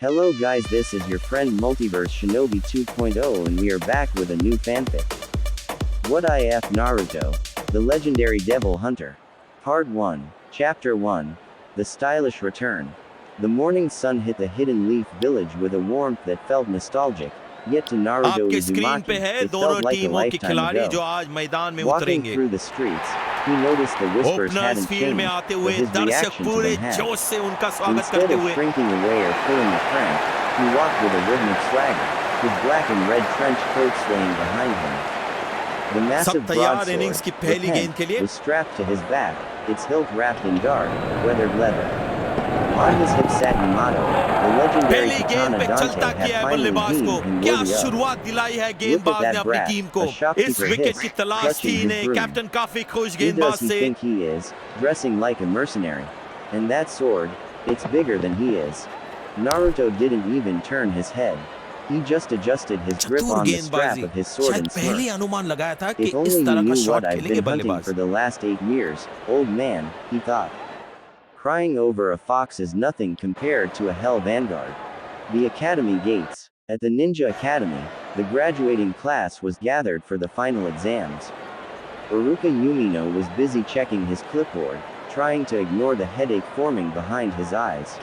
Hello guys, this is your friend Multiverse Shinobi 2.0 and we are back with a new fanfic. What if Naruto, the legendary devil hunter. Part 1, Chapter 1, The Stylish Return. The morning sun hit the hidden leaf village with a warmth that felt nostalgic, yet to Naruto आपके screen पे Uzumaki, है it दोनों felt like a टीमों के lifetime खिलाड़ी जो ago. आज मैदान में Walking उतरेंगे। through the streets, he noticed the whispers openers hadn't field में changed, आते but हुए his दर्शक reaction to पूरे them had. जोश से उनका स्वागत Instead करते of हुए shrinking away or pulling a prank, he walked with a rhythmic swagger, his black and red trench coat swaying behind him. The massive सब तैयार इनिंग्स broadsword, की पहली गेंद के repent, लिए। was strapped to his back, its hilt wrapped in dark, weathered leather. On his hip sat Yamato, the legendary पहली गेंद katana पे Dante चलता had किया है finally बल्लेबाज को। deemed him क्या worthy of. शुरुआत दिलाई है Look at गेंदबाज ने that अपनी brat, टीम a को। इस shopkeeper विकेट hissed, की तलाश clutching थी his इन्हें। broom. कैप्टन काफी खुश Who गेंदबाज does he से। think he is, dressing like a mercenary? And that sword, it's bigger than he is. Naruto didn't even turn his head. He just adjusted his grip चतुर on the strap गेंदबाजी। of his sword शायद and पहले smirked. ही अनुमान लगाया था कि If only इस you तरह का knew what शॉट I've खेलेंगे been hunting बल्लेबाज। for the last 8 years, old man, he thought. Crying over a fox is nothing compared to a hell vanguard. The academy gates. At the Ninja Academy, the graduating class was gathered for the final exams. Uruka Yumino was busy checking his clipboard, trying to ignore the headache forming behind his eyes.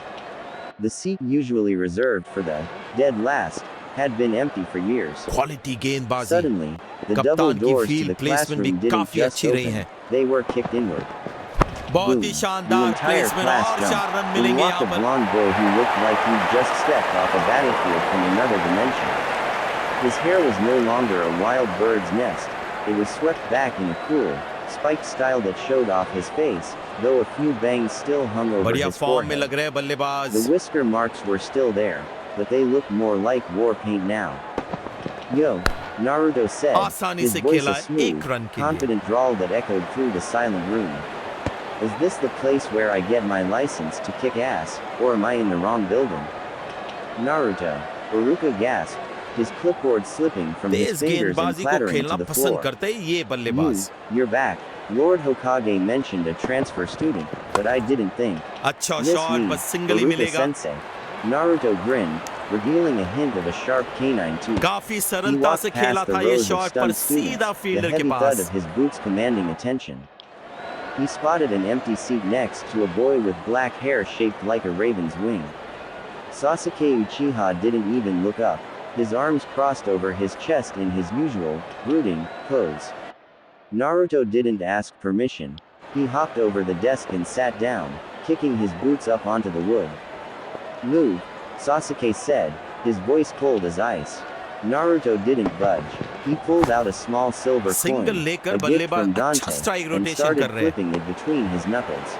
The seat usually reserved for the dead last had been empty for years. Quality गेंदबाजी। Suddenly, the double कप्तान की doors to field the placement भी classroom didn't काफी just अच्छी रही open, है। they were kicked inward. बहुत Boom. He The शानदार entire प्लेसमेंट class और 4 jumped. रन In मिलेंगे walked यहाँ a पर। blonde boy who looked like he'd just stepped off a battlefield from another dimension. His hair was no longer a wild bird's nest, it was swept back in a cool, spiked style that showed off his face, though a few bangs still hung over बढ़िया his form में forehead. लग रहे हैं बल्लेबाज। The whisker marks were still there, but they looked more like war paint now. Yo, Naruto said, आसानी his से voice खेला a smooth, एक रन के लिए। confident drawl that echoed through the silent room. Is this the place where I get my license to kick ass, or am I in the wrong building? Naruto, Uruka gasped, his clipboard slipping from his Tej fingers and गेंदबाजी को clattering खेलना to the पसंद floor. करते ये बल्लेबाज। You're back. Lord Hokage mentioned a transfer student, but I didn't think. अच्छा This shot me, बस single ही Uruka मिलेगा। sensei. Naruto grinned, revealing a hint of a sharp canine tooth. काफी He सरलता walked से past खेला the था ये rows of shot पर stunned सीधा students, the फील्डर के heavy thud of pass. his boots commanding attention. He spotted an empty seat next to a boy with black hair shaped like a raven's wing. Sasuke Uchiha didn't even look up, his arms crossed over his chest in his usual, brooding, pose. Naruto didn't ask permission. He hopped over the desk and sat down, kicking his boots up onto the wood. Move, Sasuke said, his voice cold as ice. Naruto didn't budge. He pulled out a small silver single coin, लेकर a gift बल्लेबाज from अच्छा Dante, strike and rotation started कर रहे हैं। flipping it between his knuckles.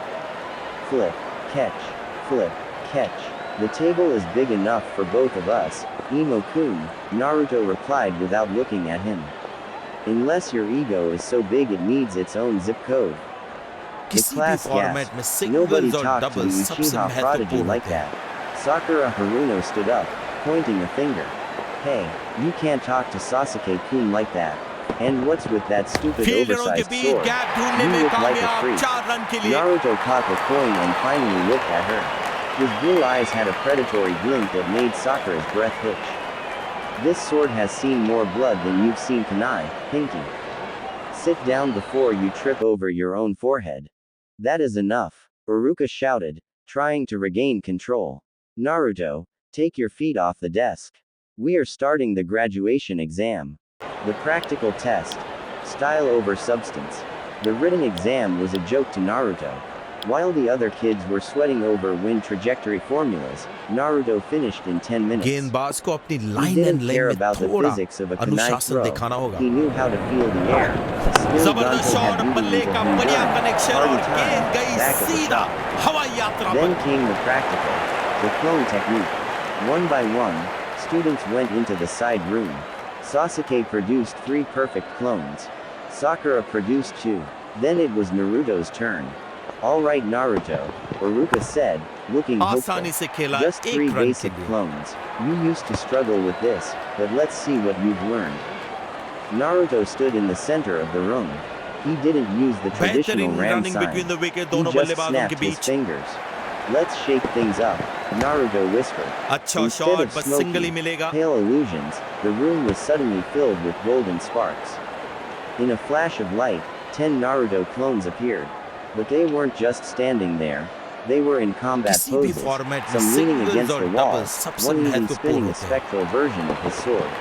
Flip, catch, flip, catch. The table is big enough for both of us, Imo-kun, Naruto replied without looking at him. Unless your ego is so big it needs its own zip code. The किसी भी class format में gasped. Nobody singles और talked to the doubles सबसे Uchiha prodigy महत्वपूर्ण like होते हैं। that. Sakura Haruno stood up, pointing a finger. Hey, you can't talk to Sasuke-kun like that. And what's with that stupid फील्डरों के oversized बीच sword? Gap ढूंढने You में look like a कामयाब freak. 4 run के लिए। Naruto caught the coin and finally looked at her. His blue eyes had a predatory glint that made Sakura's breath hitch. This sword has seen more blood than you've seen Kunai, Pinky. Sit down before you trip over your own forehead. That is enough, Uruka shouted, trying to regain control. Naruto, take your feet off the desk. We are starting the graduation exam. The practical test. Style over substance. The written exam was a joke to Naruto. While the other kids were sweating over wind trajectory formulas, Naruto finished in 10 minutes. गेंदबाज को अपनी He line and didn't lane care में about the थोड़ा physics of a kunai अनुशासन throw. दिखाना होगा। He knew how to feel the air. A skill जबरदस्त Dante shot had beaten बल्ले into का him बढ़िया during कनेक्शन और party time, गेंद गई back at the सीधा shop. हवाई यात्रा Then पर। came the practical, the clone technique. One by one, students went into the side room. Sasuke produced 3 perfect clones. Sakura produced 2. Then it was Naruto's turn. Alright Naruto, Uruka said, looking आसानी hopeful. से खेला Just 3 एक run के basic लिए। clones. You used to struggle with this, but let's see what you've learned. Naruto stood in the center of the room. He didn't use the traditional बेहतरीन ram running sign. Between the wicket He दोनों just बल्लेबाजों के snapped his beach. fingers. Let's shake things up, Naruto whispered. अच्छा Instead shot of बस single ही smoky, मिलेगा pale illusions, the room was suddenly filled with golden sparks. In a flash of light, 10 Naruto clones appeared. But they weren't just standing there. They were in combat किसी भी poses, format में some leaning singles against और the wall, doubles सबसे one even महत्वपूर्ण spinning a होते हैं spectral version of his sword.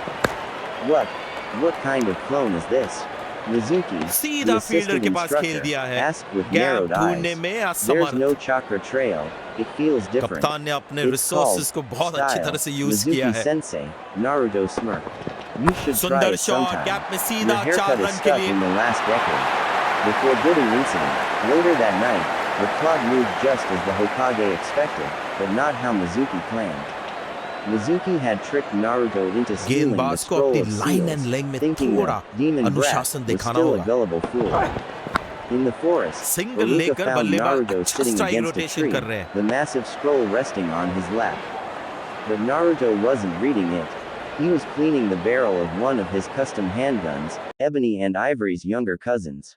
What kind of clone is this? Mizuki, the सीधा fielder assistant के पास खेल instructor, दिया है asked with गैप narrowed ढूंढने eyes. में There's no असमर्थ chakra trail. It feels different. कप्तान ने अपने It's called रिसोर्सेज को बहुत अच्छी style. तरह से यूज किया है Mizuki-sensei, Naruto smirked. You should try सुंदर it शॉट sometime. गैप में Your सीधा 4 haircut is रन के stuck लिए in the last decade. The forbidden incident. Later that night, the plot moved just as the Hokage expected, but not how Mizuki planned. Mizuki had tricked Naruto into stealing the गेंदबाज को scroll अपनी of line and seals, length में thinking थोड़ा the demon breath अनुशासन was दिखाना still a होगा gullible fool. In the forest, single Iruka लेकर found बल्लेबाज Naruto अच्छा sitting strike against a rotation tree, कर रहे हैं the massive scroll resting on his lap. But Naruto wasn't reading it. He was cleaning the barrel of one of his custom handguns, Ebony and Ivory's younger cousins.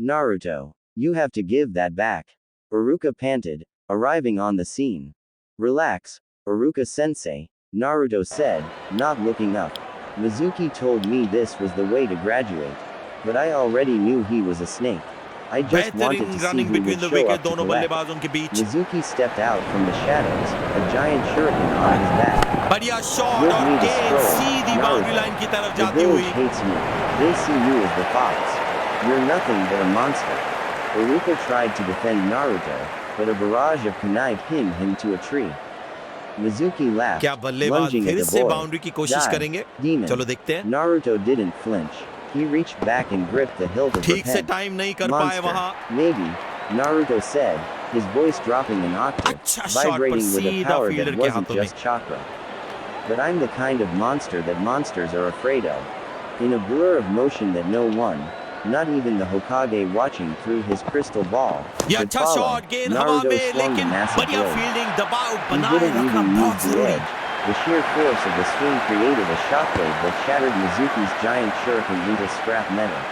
Naruto, you have to give that back. Iruka panted, arriving on the scene. Relax, Iruka-sensei, Naruto said, not looking up. Mizuki told me this was the way to graduate. But I already knew he was a snake. I just wanted बेहतरीन to see running who between would the show wicket up to दोनों collect. बल्लेबाजों के बीच Mizuki stepped out from the shadows, a giant shuriken on his back. बढ़िया shot Give और me the गेंद scroll, सीधी boundary line की तरफ Naruto. The जाती village हुई hates you. They see you as the fox. You're nothing but a monster. Iruka tried to defend Naruto, but a barrage of kunai pinned him to a tree. Mizuki laughed, क्या बल्लेबाज lunging फिर at the से boy. Boundary की कोशिश Die, करेंगे demon. चलो देखते हैं Naruto didn't flinch. He reached back and gripped the hilt of ठीक से repent. टाइम नहीं कर पाए Monster, वहां maybe, Naruto said, his voice dropping an octave, अच्छा शॉट पर vibrating with a सीधा power that फील्डर के wasn't हाथों में just chakra. But I'm the kind of monster that monsters are afraid of. In a blur of motion that no one, not even the Hokage watching through his crystal ball, ये could अच्छा follow, shot गेंद हवा Naruto में swung the लेकिन massive बढ़िया blade. Fielding दबाव He बनाए didn't रखना even बहुत move the जरूरी edge. The sheer force of the swing created a shockwave that shattered Mizuki's giant shuriken into scrap metal.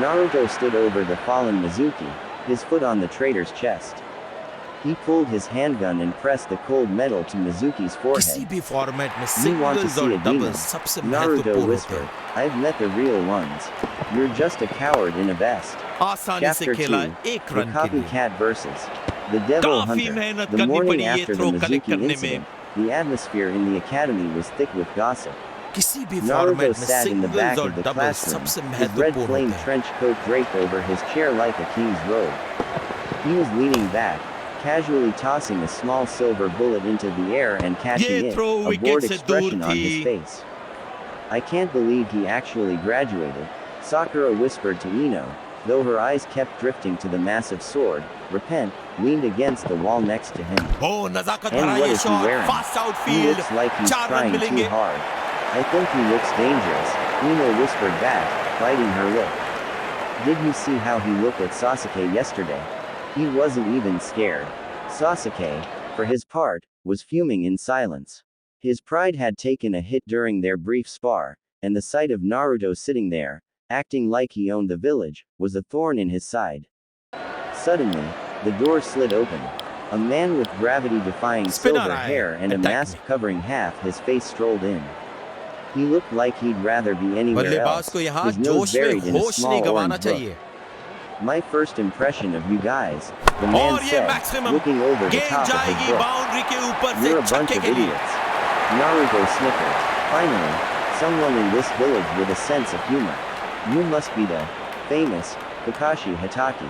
Naruto stood over the fallen Mizuki, his foot on the traitor's chest. He pulled his handgun and pressed the cold metal to Mizuki's किसी forehead. भी format में You want to singles see और a demon? Doubles सबसे Naruto महत्वपूर्ण होते whispered. हैं I've met the real ones. You're just a coward in a vest. आसानी से Chapter खेला 2, एक The रन के लिए Copycat Versus. The Devil काफी Hunter. मेहनत The करनी morning पड़ी ये after the throw collect Mizuki करने में incident, the atmosphere in the academy was thick with gossip. किसी भी Naruto फॉर्मेट में sat in the singles back और of the डबल्स classroom, सबसे his red महत्वपूर्ण flame होते हैं trench coat draped over his chair like a king's robe. He was leaning back, casually tossing a small silver bullet into the air and catching ये it, throw a wicket bored से दूर expression on his थी face. I can't believe he actually graduated, Sakura whispered to Ino, though her eyes kept drifting to the massive sword. Repent leaned against the wall next to him. ओ नजाकत And भरा what ये is he shot wearing? Fast He outfield looks like he's 4 run trying too मिलेंगे hard. I think he looks dangerous, Ino whispered back, biting her lip. Did you see how he looked at Sasuke yesterday? He wasn't even scared. Sasuke, for his part, was fuming in silence. His pride had taken a hit during their brief spar, and the sight of Naruto sitting there, acting like he owned the village, was a thorn in his side. Suddenly, the door slid open. A man with gravity-defying spinner silver आए hair and a attack mask में covering half his face strolled in. He looked like he'd rather be anywhere बल्लेबाज else, को यहाँ his nose जोश में buried in a होश नहीं small गंवाना orange book. चाहिए My first impression of you guys, the man और ये said, maximum looking over the गेंद top of his जाएगी book. बाउंड्री के ऊपर से You're a bunch छक्के of के लिए idiots. Naruto snickered. Finally, someone in this village with a sense of humor. You must be the famous Kakashi Hatake.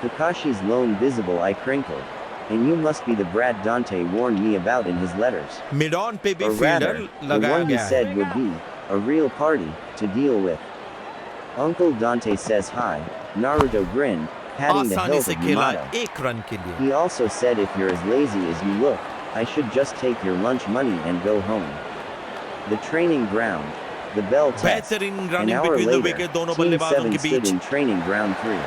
Kakashi's lone visible eye crinkled. And you must be the brat Dante warned me about in his letters. Mid on पे भी Or fielder rather, the लगाया one he गया है said would be a real party to deal with. Uncle Dante says hi. Naruto grinned, patting the आसानी hilt से of खेला Yamato. एक run के लिए He also said if you're as lazy as you look, I should just take your lunch money and go home. The training ground. The bell test. बेहतरीन An running hour between the later, wicket दोनों Team बल्लेबाजों 7 के stood beach in training ground 3.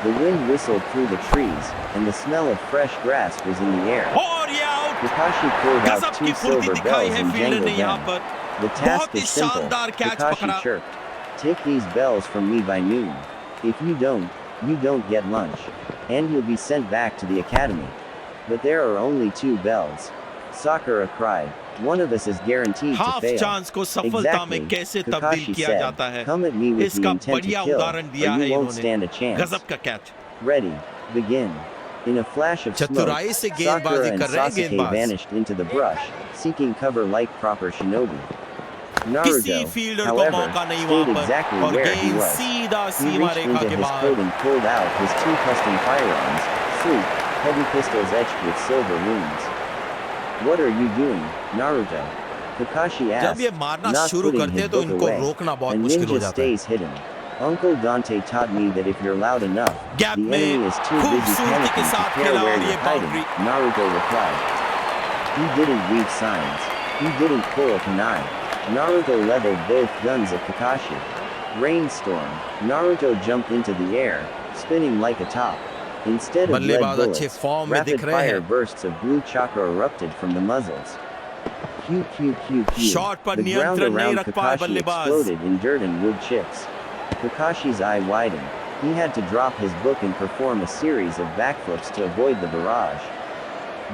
The wind whistled through the trees, and the smell of fresh grass was in the air. और ये out Kakashi pulled out गजब 2 की फुर्ती silver दिखाई bells है and फील्डर ने jangled यहाँ them. पर The task बहुत ही is simple, शानदार कैच Kakashi पकड़ा chirped. Take these bells from me by noon. If you don't get lunch. And you'll be sent back to the academy. But there are only 2 bells. Sakura cried. One of us is guaranteed to half fail. Chance को सफलता में Exactly, कैसे तब्दील Kakashi किया said. जाता है, Come at me with the इसका intent to बढ़िया kill, उदाहरण or दिया you है won't इन्होंने। stand a chance. गजब का catch. Ready, begin. In a flash of smoke, चतुराई से Sakura गेंदबाजी and कर रहे हैं Sasuke गेंदबाज। vanished into the brush, seeking cover like proper shinobi. किसी Naruto, फील्डर को however, मौका नहीं वहां stayed पर exactly और where he गेंद was. सीधा He Seema reached Rekha into के his बाहर। coat and pulled out his 2 custom firearms, sleek, heavy pistols etched with silver runes. What are you doing, Naruto? Kakashi जब asked, ये मारना not शुरू putting करते his हैं तो book इनको away. रोकना A बहुत मुश्किल हो ninja जाता है। stays hidden. Uncle Dante taught me that if you're loud enough, gap the में enemy is too busy खूबसूरती के panicking to साथ care खेला where और ये you're hiding, boundary. Naruto replied. He didn't read signs. He didn't pull a kunai. Naruto leveled both guns at Kakashi. Rainstorm. Naruto jumped into the air, spinning like a top. Instead of lead बल्लेबाज अच्छे bullets, form में दिख रहे rapid-fire हैं। bursts of blue chakra erupted from the muzzles. Pew, pew, pew, pew. Shot पर The ground नियंत्रण नहीं around रख पाए Kakashi बल्लेबाज। exploded in dirt and wood chips. Kakashi's eye widened. He had to drop his book and perform a series of backflips to avoid the barrage.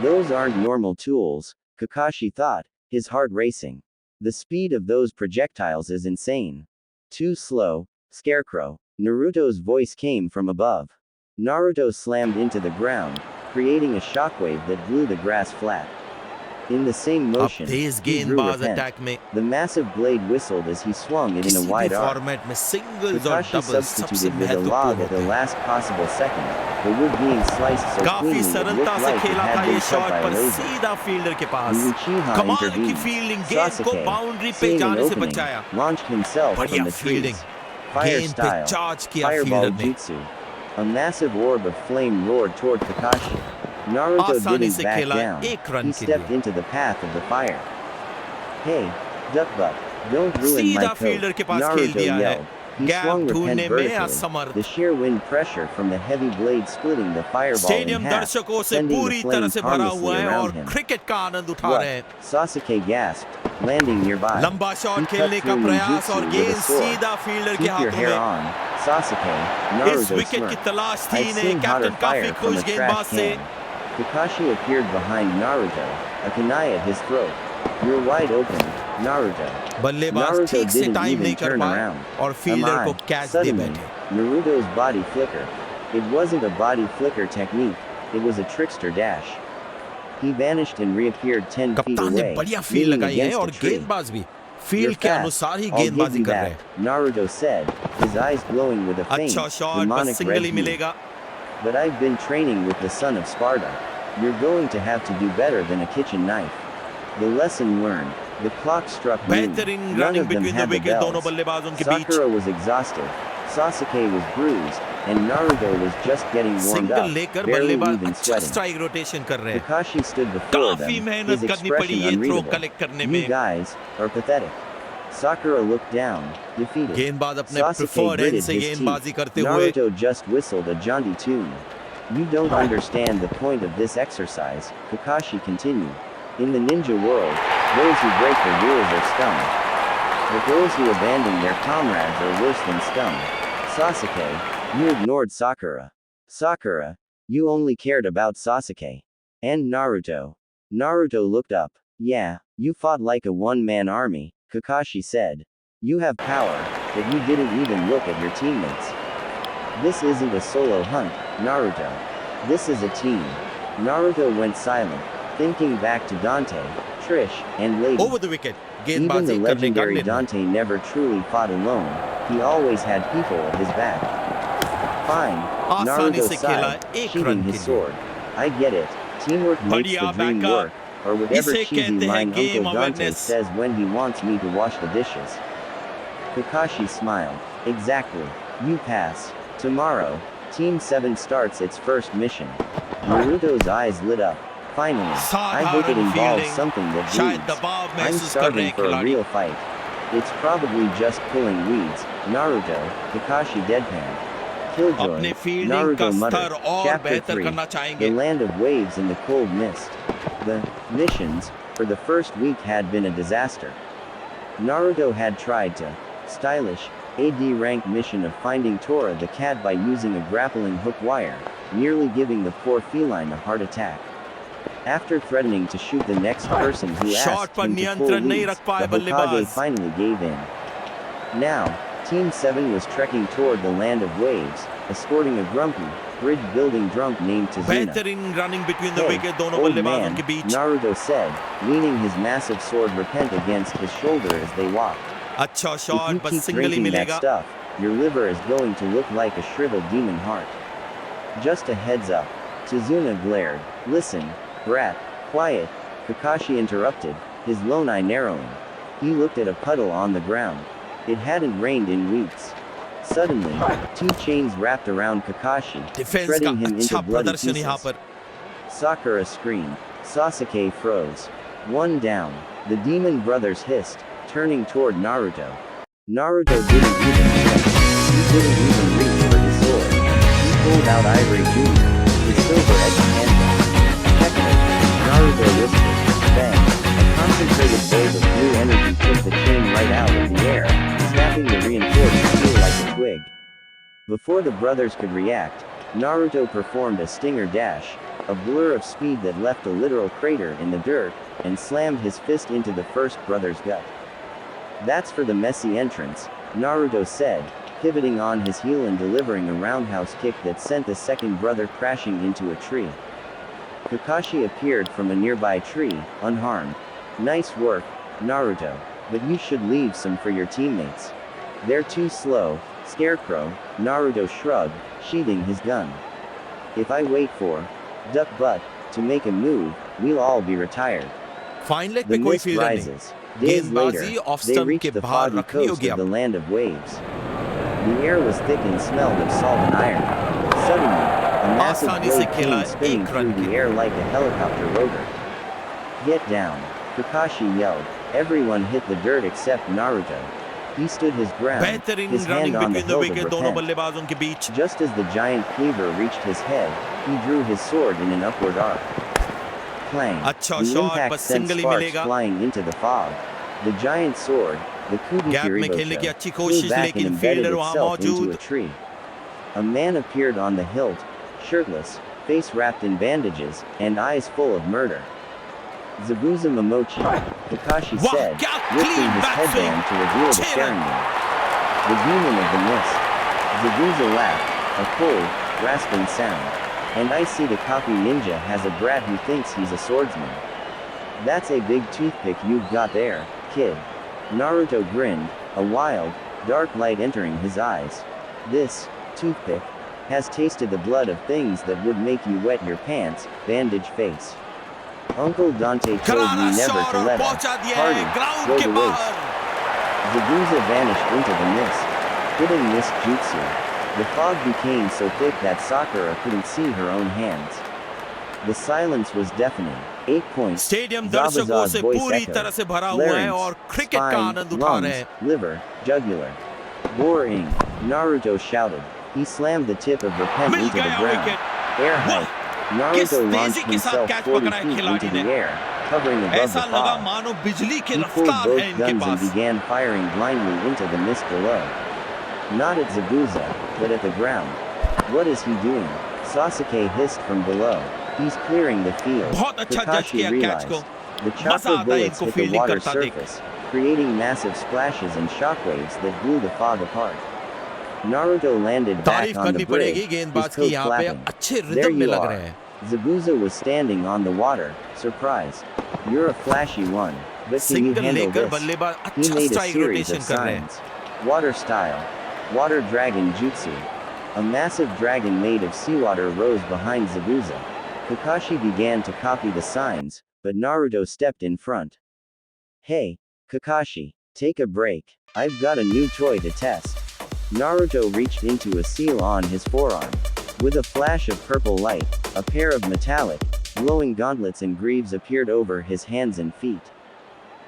Those aren't normal tools, Kakashi thought, his heart racing. The speed of those projectiles is insane. Too slow, Scarecrow. Naruto's voice came from above. Naruto slammed into the ground, creating a shockwave that blew the grass flat. In the same अब motion, Tej he drew गेंदबाज repent. Attack में The massive blade whistled as he swung it in a किसी भी wide arc. Format में singles और Kakashi doubles सबसे substituted with a log महत्वपूर्ण at the होते हैं। last possible second, the wood being sliced so काफी cleanly it सरलता looked से like it खेला had था been ये cut शॉट by a पर laser. सीधा फील्डर के पास। And Uchiha कमाल की intervened. फील्डिंग, गेंद को Sasuke, बाउंड्री पे seeing an जाने से opening, बचाया। launched himself from बढ़िया the फील्डिंग, trees. Fire गेंद पे style, चार्ज किया fireball फील्डर ने। jutsu. A massive orb of flame roared toward Kakashi. Naruto आसानी didn't से back खेला down. एक रन He के stepped लिए। into the path of the fire. Hey, duck buck, don't ruin my सीधा coat, fielder के पास खेल Naruto दिया है। yelled. He गैप swung ढूंढने repent में vertically, असमर्थ। the sheer wind pressure from the heavy blade splitting the fireball in stadium half, दर्शकों से sending the पूरी तरह flames से भरा harmlessly हुआ है और around him. क्रिकेट का आनंद उठा What? रहे हैं। Sasuke gasped, landing nearby. लंबा शॉट He cut खेलने का through प्रयास और ninjutsu with गेंद a sword. सीधा फील्डर के Keep your हाथों hair में। on, Sasuke, इस Naruto विकेट की smirked. तलाश थी I've इन्हें। seen hotter कैप्टन काफी fire from खुश a गेंदबाज trash से। can. Kakashi appeared behind Naruto, a kunai at his throat. You're wide open, Naruto. बल्लेबाज Naruto ठीक से didn't टाइम even नहीं कर turn पाए around. और Am फील्डर को I? कैच दे Suddenly, बैठे। Naruto's body flickered. It wasn't a body flicker technique, it was a trickster dash. He vanished and reappeared 10 feet कप्तान ने away, बढ़िया field leaning लगाई है against और a tree. गेंदबाज भी You're फील्ड के fast, अनुसार ही I'll give गेंदबाजी you कर रहे that, हैं। Naruto said, his eyes glowing with a faint, अच्छा शॉट बस demonic सिंगल red ही hue. मिलेगा। But I've been training with the son of Sparta. You're going to have to do better than a kitchen knife. The lesson learned. The clock struck noon. बेहतरीन None running of them between the had the wicket दोनों bells. बल्लेबाजों के बीच। Sakura was exhausted. Sasuke was bruised, and Naruto was just getting warmed single up, लेकर barely बल्लेबाज even अच्छा sweating. Strike rotation कर रहे हैं। Kakashi stood before काफी them, मेहनत his करनी पड़ी expression ये थ्रो unreadable. कलेक्ट करने You में। guys are pathetic. Sakura looked down, defeated. गेंदबाज अपने Sasuke प्रेफर्ड एंड gritted से his गेंदबाजी teeth. करते हुए Naruto just whistled a jaunty tune. You don't understand the point of this exercise, Kakashi continued. In the ninja world, those who break the rules are scum. But those who abandon their comrades are worse than scum. Sasuke, you ignored Sakura. Sakura, you only cared about Sasuke. And Naruto. Naruto looked up. Yeah, you fought like a one-man army, Kakashi said. You have power, but you didn't even look at your teammates. This isn't a solo hunt, Naruto. This is a team. Naruto went silent, thinking back to Dante, Trish, and Lady. Over the wicket Even गेंदबाजी the करने का legendary निर्णय। Dante never truly fought alone. He always had people at his back. Fine, आसानी Naruto से खेला sighed, एक sheathing run के his लिए। sword. I get it. Teamwork makes बढ़िया the dream backup. work, or whatever इसे cheesy कहते हैं line game Uncle Dante awareness। says when he wants me to wash the dishes. Kakashi smiled. Exactly. You pass. Tomorrow, Team 7 starts its first mission. Naruto's eyes lit up. Finally, I hope it साधारण involves fielding, something that शायद bleeds. दबाव I'm महसूस कर रहे starving हैं for a खिलाड़ी। real fight. It's probably just pulling weeds. Naruto, Kakashi deadpan. Killjoy, अपने fielding का Naruto स्तर muttered. और Chapter बेहतर 3. करना The चाहेंगे। land of waves and the cold mist. The missions, for the first week had been a disaster. Naruto had tried to stylish AD rank mission of finding Tora the cat by using a grappling hook wire, nearly giving the poor feline a heart attack. After threatening to shoot the next person who shot asked पर him to pull नियंत्रण नहीं leads, रख पाए the Hokage बल्लेबाज। finally gave in. Now, Team 7 was trekking toward the land of waves, escorting a grumpy, bridge-building drunk named Tazuna. बेहतरीन running between the Hey, wicket दोनों old बल्लेबाजों man, के बीच। Naruto said, leaning his massive sword repent against his shoulder as they walked. अच्छा If you shot बस keep single he drinking that मिलेगा। stuff, your liver is going to look like a shriveled demon heart. Just a heads up. Tazuna glared. Listen, brat, quiet. Kakashi interrupted, his lone eye narrowing. He looked at a puddle on the ground. It hadn't rained in weeks. Suddenly, two chains wrapped around Kakashi, defence का shredding him अच्छा into bloody प्रदर्शन यहाँ pieces. पर। Sakura screamed. Sasuke froze. One down. The demon brothers hissed, turning toward Naruto. Naruto didn't even flinch. He didn't even reach for his sword. He pulled out Ivory Jr., his silver-edged handgun. Heck it, Naruto whispered. Bang. A concentrated bolt of blue energy took the chain right out of the air, snapping the reinforced steel like a twig. Before the brothers could react, Naruto performed a stinger dash, a blur of speed that left a literal crater in the dirt, and slammed his fist into the first brother's gut. That's for the messy entrance, Naruto said, pivoting on his heel and delivering a roundhouse kick that sent the second brother crashing into a tree. Kakashi appeared from a nearby tree, unharmed. Nice work, Naruto, but you should leave some for your teammates. They're too slow, Scarecrow, Naruto shrugged, sheathing his gun. If I wait for duck butt to make a move, we'll all be retired. Fine leg The पे कोई mist fielder नहीं। rises. Days later, गेंदबाजी of they stump reached के the बाहर foggy रखनी coast होगी of the अब। land of waves. The air was thick and smelled of salt and iron. Suddenly, a massive आसानी से blade खेला came spinning एक रन through के the air like a helicopter rotor. Get down! Kakashi yelled. Everyone hit the dirt except Naruto. He stood his ground, बेहतरीन his running hand on the between the hilt wicket of दोनों repent. बल्लेबाजों के बीच। Just as the giant cleaver reached his head, he drew his sword in an upward arc. Clang! अच्छा The shot impact बस sent single ही sparks मिलेगा। flying into the fog. The giant sword, the gap में खेलने की Kubikiribosho, अच्छी flew कोशिश back and लेकिन embedded fielder वहां itself into a मौजूद। tree. A man appeared on the hilt, shirtless, face wrapped in bandages, and eyes full of murder. Zabuza Momochi, Kakashi वाह said, क्या lifting clean his back headband to reveal the swing. staring man. The demon of the mist. Zabuza laughed, a cold, rasping sound. And I see the copy ninja has a brat who thinks he's a swordsman. That's a big toothpick you've got there, kid. Naruto grinned, a wild, dark light entering his eyes. This toothpick has tasted the blood of things that would make you wet your pants, bandage face. Uncle Dante told करारा me never shot to और let पहुंचा a दिया है party ground go के to waste. बाहर। Zabuza vanished into the mist. Hidden mist jutsu. The fog became so thick that Sakura couldn't see her own hands. The silence was deafening. 8 points. Stadium दर्शकों Zabuza's से voice पूरी echoed. तरह से भरा हुआ है Larynx, और क्रिकेट का spine, आनंद उठा रहे lungs, हैं। liver, jugular. Boring. Naruto shouted. He slammed the tip of repent mill into the गया ground. विकेट। Air वाह hike. किस Naruto तेजी launched के साथ himself कैच 40 पकड़ा है feet खिलाड़ी into ने। the air, hovering above ऐसा the लगा fog. मानो बिजली की He pulled रफ्तार both है इनके guns and pass. began firing blindly into the mist below. Not at Zabuza, but at the ground. What is he doing? Sasuke hissed from below. He's clearing the field. बहुत अच्छा जज Kakashi किया catch को। realized. The मजा chopper आता है bullets इनको hit the fielding water करता देख। surface, creating massive splashes and shockwaves that blew the fog apart. Naruto landed back तारीफ on the करनी bridge, पड़ेगी his गेंदबाज की coat यहाँ पे flapping. अच्छे There रिदम में you लग are. रहे हैं। Zabuza was standing on the water, surprised. You're a flashy one, but can you single handle लेकर this? बल्लेबाज He अच्छा made a strike series rotation of कर रहे हैं। signs. Water style. Water dragon jutsu. A massive dragon made of seawater rose behind Zabuza. Kakashi began to copy the signs, but Naruto stepped in front. Hey, Kakashi, take a break. I've got a new toy to test. Naruto reached into a seal on his forearm. With a flash of purple light, a pair of metallic, glowing gauntlets and greaves appeared over his hands and feet.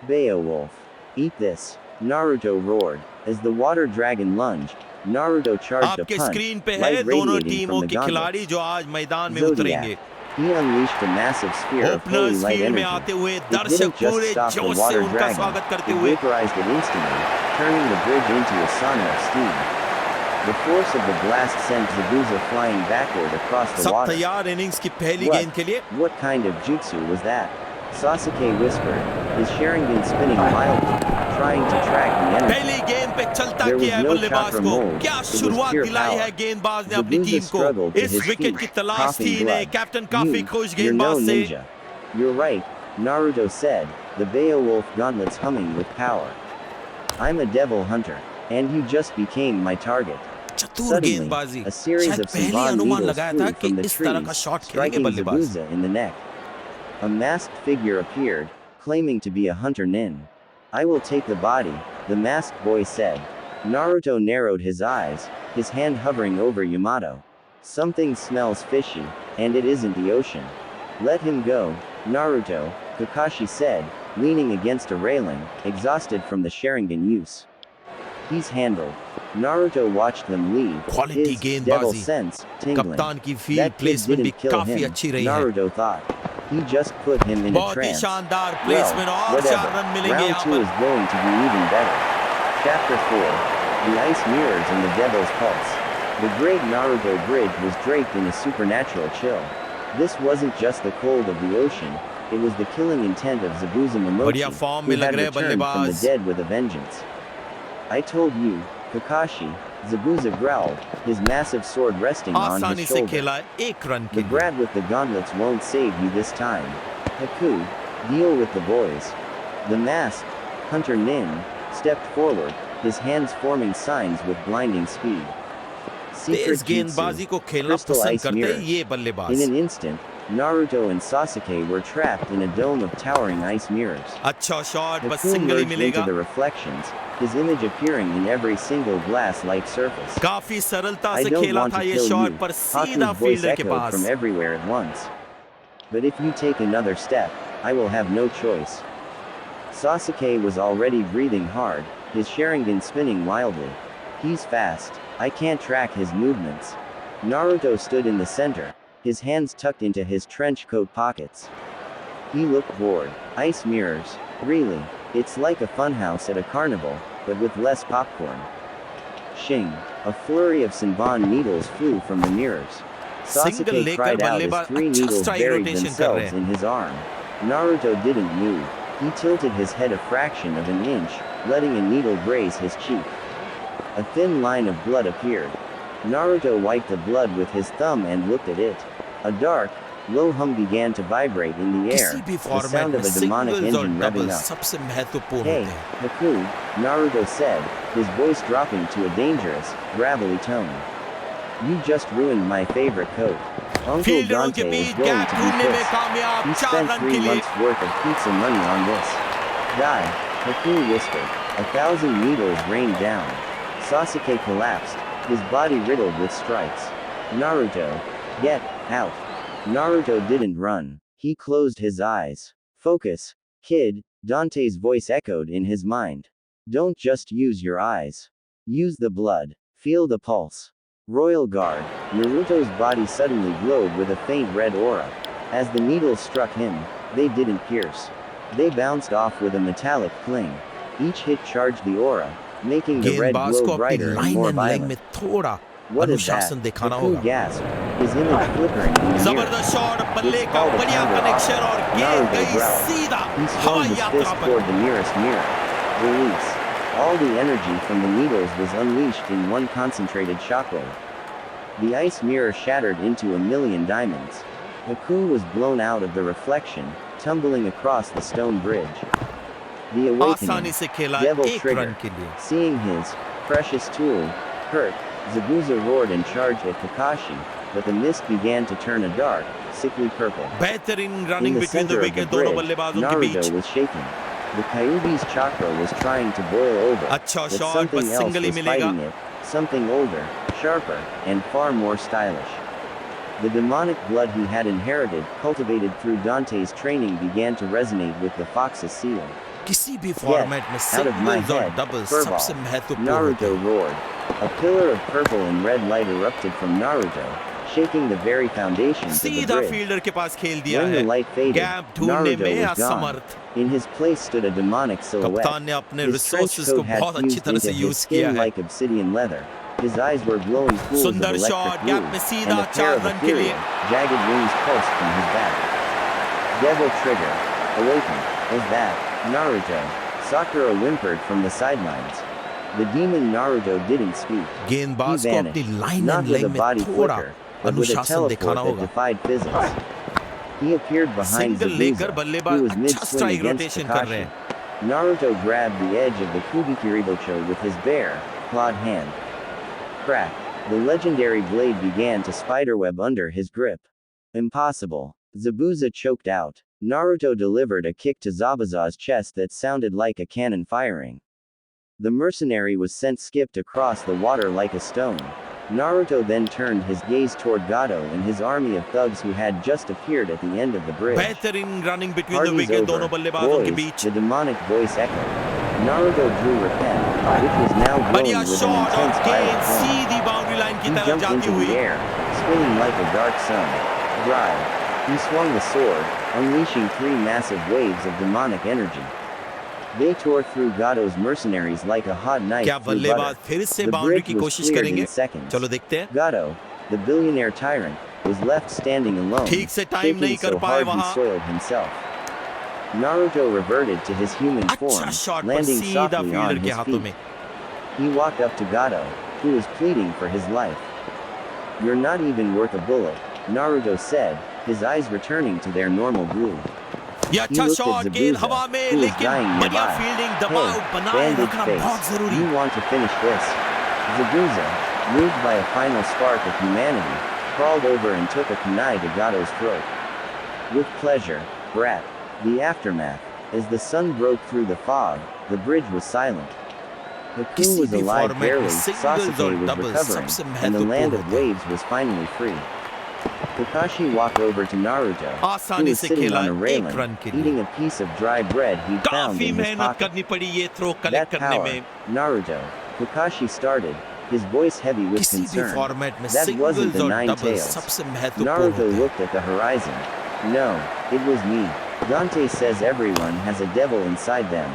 Beowulf. Eat this. Naruto roared. As the water dragon lunged, Naruto charged a आपके punch, screen पे है light दोनों radiating टीमों from the के खिलाड़ी gauntlets. जो आज मैदान में Zodiac. उतरेंगे। He unleashed a massive sphere of holy openers light field में energy. आते हुए It दर्शक didn't just पूरे stop the जोश से water उनका dragon, स्वागत करते it हुए vaporized it instantly, turning the bridge into a sauna of steam. The force of the blast sent Zabuza flying backward across the सब water. तैयार इनिंग्स की पहली गेंद के लिए What kind of jutsu was that? Sasuke whispered, his Sharingan spinning wildly, trying to track the energy. पहली गेंद पे चलता There was किया है no बल्लेबाज chakra को mold. क्या It was शुरुआत pure दिलाई है power. गेंदबाज ने अपनी Zabuza टीम को struggled to इस his विकेट की feet, तलाश coughing थी इन्हें blood. कैप्टन काफी खुश You're no गेंदबाज से ninja. You're right, Naruto said, the Beowulf gauntlets humming with power. I'm a devil hunter, and you just became my target. चतुर Suddenly, गेंदबाजी a series शायद of पहले Simban अनुमान needles लगाया था flew कि from the इस तरह का trees, शॉट खेलेंगे striking बल्लेबाज Zabuza in the neck. A masked figure appeared, claiming to be a hunter nin. I will take the body, the masked boy said. Naruto narrowed his eyes, his hand hovering over Yamato. Something smells fishy, and it isn't the ocean. Let him go, Naruto, Kakashi said, leaning against a railing, exhausted from the Sharingan use. He's handled. Naruto watched them leave, quality his devil गेंदबाजी sense tingling. कप्तान की field That kid placement भी didn't kill काफी him, अच्छी रही है Naruto thought. He just put him in a बहुत ही trance. शानदार Well, प्लेसमेंट और 4 whatever. रन मिलेंगे Round यहाँ 2 पर is going to be even better. Chapter 4. The Ice Mirrors and the Devil's Pulse. The great Naruto bridge was draped in a supernatural chill. This wasn't just the cold of the ocean, it was the killing intent of Zabuza Momochi, बढ़िया form who में लग had रहे returned from the बल्लेबाज dead with a vengeance. I told you, Kakashi, Zabuza growled, his massive sword resting on आसानी his से shoulder. खेला एक run के The लिए brat with the gauntlets won't save you this time. Haku, deal with the boys. The masked hunter Nin stepped forward, his hands forming signs with blinding speed. Secret तेज गेंदबाजी jutsu, को खेलना crystal पसंद ice करते हैं mirrors. ये In बल्लेबाज an instant, Naruto and Sasuke were trapped in a dome of towering ice mirrors. अच्छा shot बस Haku सिंगल ही merged into मिलेगा the reflections, his image appearing in every single glass-like surface. काफी सरलता I से don't खेला want था to ये kill shot you, पर सीधा Haku's voice फील्डर के echoed pass from everywhere at once. But if you take another step, I will have no choice. Sasuke was already breathing hard, his Sharingan spinning wildly. He's fast, I can't track his movements. Naruto stood in the center, his hands tucked into his trench coat pockets. He looked bored. Ice mirrors, really, it's like a funhouse at a carnival, but with less popcorn. Shing, a flurry of Senbon needles flew from the mirrors. Single Sasuke लेकर cried out as बल्लेबाज 3 अच्छा needles strike buried rotation कर रहे themselves हैं in his arm. Naruto didn't move. He tilted his head a fraction of an inch, letting a needle graze his cheek. A thin line of blood appeared. Naruto wiped the blood with his thumb and looked at it. A dark, low hum began to vibrate in the air, किसी भी the format sound में of a demonic singles और engine revving doubles up. सबसे महत्वपूर्ण Hey, होते हैं Haku, Naruto said, his voice dropping to a dangerous, gravelly tone. You just ruined my favorite coat. Uncle फील्डरों के Dante is beach going gap to be ढूंढने में pissed. कामयाब He 4 spent run 3 के लिए months' worth of pizza money on this. Die, Haku whispered. 1,000 needles rained down. Sasuke collapsed, his body riddled with stripes. Naruto, get out. Naruto didn't run. He closed his eyes. Focus, kid, Dante's voice echoed in his mind. Don't just use your eyes. Use the blood. Feel the pulse. Royal Guard, Naruto's body suddenly glowed with a faint red aura. As the needles struck him, they didn't pierce. They bounced off with a metallic cling. Each hit charged the aura, making the red गेंदबाज glow को अपनी brighter and line more and leg में violent. थोड़ा What is that? अनुशासन दिखाना Haku होगा gasped, his image flickering in the mirror. जबरदस्त shot बल्ले It's का called a बढ़िया counter कनेक्शन offer. और गेंद Naruto गई growled. सीधा He swung हवाई his यात्रा fist पर toward the nearest mirror. Release. All the energy from the needles was unleashed in one concentrated shockwave. The ice mirror shattered into a million diamonds. Haku was blown out of the reflection, tumbling across the stone bridge. The awakening. आसानी से खेला Devil एक trigger. Run के लिए Seeing his precious tool hurt, Zabuza roared and charged at Kakashi, but the mist began to turn a dark, sickly purple. बेहतरीन In running the between the center of the wicket दोनों bridge, बल्लेबाजों के Naruto beach was shaking. The Kyuubi's chakra was trying to boil over, अच्छा but shot something बस else single he was मिलेगा fighting it, something older, sharper, and far more stylish. The demonic blood he had inherited, cultivated through Dante's training, began to resonate with the fox's seal. किसी भी Get format में out of my singles और head, doubles furball. सबसे महत्वपूर्ण होते Naruto हैं roared. A pillar of purple and red light erupted from Naruto, shaking the very foundations of the सीधा bridge. Fielder के पास खेल दिया When the है light faded, गैप ढूंढने Naruto में was gone. असमर्थ In his place stood a demonic silhouette. कप्तान ने अपने His trench रिसोर्सेज को coat had बहुत अच्छी fused तरह into से his यूज किया skin है like obsidian leather. His eyes were glowing pools of सुंदर electric शॉट, blue, गैप में सीधा and a pair 4 of run के लिए। ethereal, jagged wings pulsed from his back. Devil Trigger, awaken, is that, Naruto? Sakura whimpered from the sidelines. The demon Naruto didn't speak. He गेंदबाज को अपनी vanished, line not and with a line में body थोड़ा flicker, but with a अनुशासन दिखाना teleport that होगा। defied physics. He appeared behind single लेकर Zabuza, बल्लेबाज who was अच्छा mid-swing स्ट्राइक against रोटेशन कर रहे Kakashi. हैं। Naruto grabbed the edge of the Kubikiribocho with his bare, clawed hand. Crack! The legendary blade began to spiderweb under his grip. Impossible. Zabuza choked out. Naruto delivered a kick to Zabuza's chest that sounded like a cannon firing. The mercenary was sent skipped across the water like a stone. Naruto then turned his gaze toward Gato and his army of thugs who had just appeared at the end of the bridge. बेहतरीन running between the Party's wicket, दोनों over, बल्लेबाजों के boys, beach. the demonic voice echoed. Naruto drew repent, which was now glowing बढ़िया with an shot और intense गेंद violet flame. सीधी boundary line की He तरफ jumped जाती into हुई। the air, spinning like a dark sun. Drive. He swung the sword, unleashing 3 massive waves of demonic energy. They tore through Gato's mercenaries like a hot knife क्या through बल्लेबाज butter. फिर से The boundary bridge की was कोशिश cleared करेंगे? in seconds. चलो देखते हैं। Gato, the billionaire tyrant, was left standing alone, ठीक से टाइम shaking नहीं so कर पाए hard he वहां। soiled himself. Naruto reverted to his human अच्छा form, शॉट पर landing सीधा softly फील्डर on के his हाथों feet. में। He walked up to Gato, who was pleading for his life. "You're not even worth a bullet," Naruto said, his eyes returning to their normal blue. ये He अच्छा looked at shot, गेंद Zabuza, हवा में, who was लेकिन dying बढ़िया nearby. Fielding, "Hey, दबाव बनाए bandaged रखना face, बहुत जरूरी। you want to finish this?" Zabuza, moved by a final spark of humanity, crawled over and took a kunai to Gato's throat. "With pleasure, brat." The aftermath. As the sun broke through the fog, the bridge was silent. The coup किसी was भी alive format में barely, singles Sasuke और was doubles recovering, सबसे and the land महत्वपूर्ण of होते हैं। waves was finally free. Kakashi walked over to Naruto, who आसानी was से sitting खेला on a एक railing, रन के लिए। eating a piece of dry bread he'd found काफी in his मेहनत pocket. करनी पड़ी ये थ्रो "That कलेक्ट करने power, में। Naruto," Kakashi started, his voice heavy with किसी भी concern. फॉर्मेट में "That wasn't सिंगल्स the और 9 डबल्स tails." सबसे महत्वपूर्ण Naruto होते हैं। looked at the horizon. "No, it was me. Dante says everyone has a devil inside them.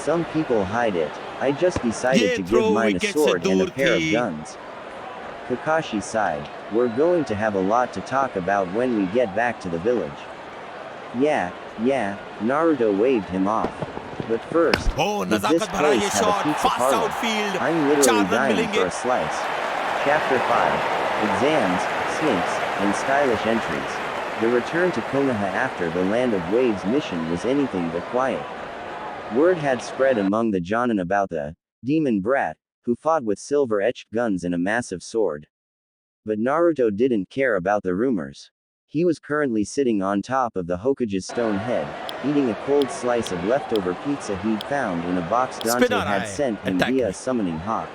Some people hide it. I just decided ये to throw give mine a wicket से sword and a दूर pair of थी। guns." Kakashi sighed. "We're going to have a lot to talk about when we get back to the village." Yeah, Naruto waved him off. "But first, oh does this नजाकत भरा ये place have a shot, pizza fast parlor? Outfield, I'm 4 literally run dying मिलेंगे। for a slice." Chapter 5. Exams, Snakes, and Stylish Entries. The return to Konoha after the Land of Waves mission was anything but quiet. Word had spread among the Jonin about the demon brat, who fought with silver-etched guns and a massive sword. But Naruto didn't care about the rumors. He was currently sitting on top of the Hokage's stone head, eating a cold slice of leftover pizza he'd found in a box Dante Spin on had eye. sent him Attack via me. a summoning hawk.